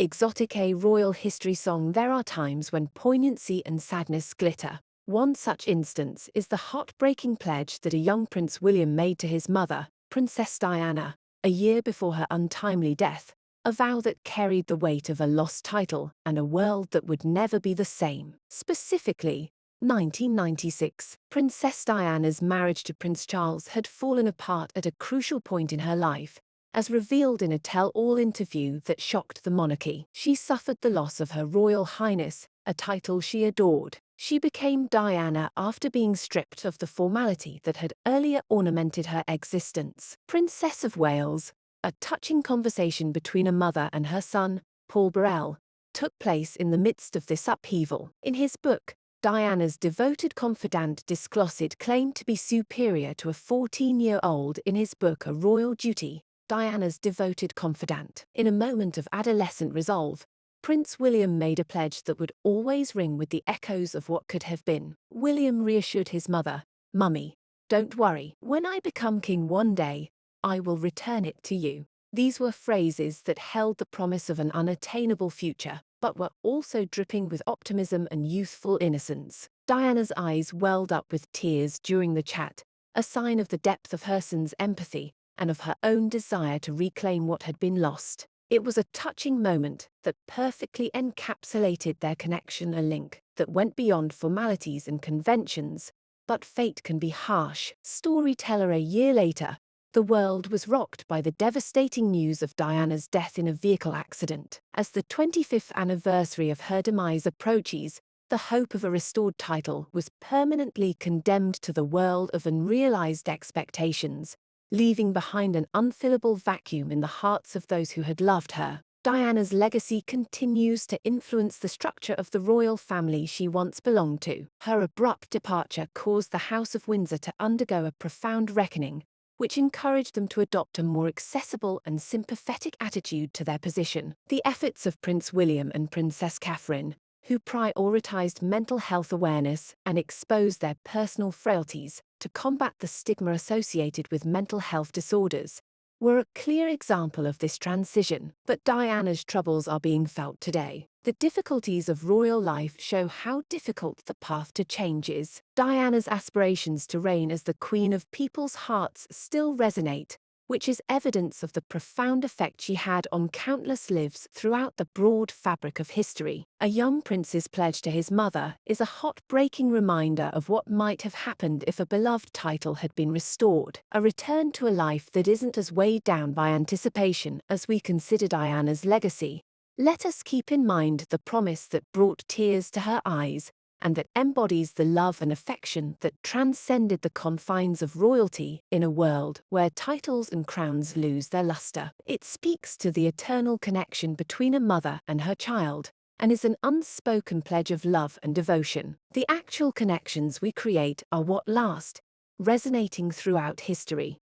Exotic A royal history song. There are times when poignancy and sadness glitter. One such instance is the heartbreaking pledge that a young Prince William made to his mother, Princess Diana, a year before her untimely death, a vow that carried the weight of a lost title and a world that would never be the same. Specifically, 1996, Princess Diana's marriage to Prince Charles had fallen apart at a crucial point in her life, as revealed in a tell-all interview that shocked the monarchy. She suffered the loss of her Royal Highness, a title she adored. She became Diana after being stripped of the formality that had earlier ornamented her existence. Princess of Wales, a touching conversation between a mother and her son, Paul Burrell, took place in the midst of this upheaval. In his book, Diana's devoted confidant disclosed claimed to be superior to a 14-year-old in his book A Royal Duty, Diana's devoted confidant. In a moment of adolescent resolve, Prince William made a pledge that would always ring with the echoes of what could have been. William reassured his mother, "Mummy, don't worry. When I become king one day, I will return it to you." These were phrases that held the promise of an unattainable future, but were also dripping with optimism and youthful innocence. Diana's eyes welled up with tears during the chat, a sign of the depth of her son's empathy and of her own desire to reclaim what had been lost. It was a touching moment that perfectly encapsulated their connection, a link that went beyond formalities and conventions. But fate can be harsh. Storyteller. A year later, the world was rocked by the devastating news of Diana's death in a vehicle accident. As the 25th anniversary of her demise approaches, the hope of a restored title was permanently condemned to the world of unrealized expectations, leaving behind an unfillable vacuum in the hearts of those who had loved her. Diana's legacy continues to influence the structure of the royal family she once belonged to. Her abrupt departure caused the House of Windsor to undergo a profound reckoning, which encouraged them to adopt a more accessible and sympathetic attitude to their position. The efforts of Prince William and Princess Catherine, who prioritized mental health awareness and exposed their personal frailties to combat the stigma associated with mental health disorders, were a clear example of this transition. But Diana's troubles are being felt today. The difficulties of royal life show how difficult the path to change is. Diana's aspirations to reign as the queen of people's hearts still resonate, which is evidence of the profound effect she had on countless lives throughout the broad fabric of history. A young prince's pledge to his mother is a heartbreaking reminder of what might have happened if a beloved title had been restored, a return to a life that isn't as weighed down by anticipation. As we consider Diana's legacy, let us keep in mind the promise that brought tears to her eyes, and that embodies the love and affection that transcended the confines of royalty in a world where titles and crowns lose their luster. It speaks to the eternal connection between a mother and her child, and is an unspoken pledge of love and devotion. The actual connections we create are what last, resonating throughout history.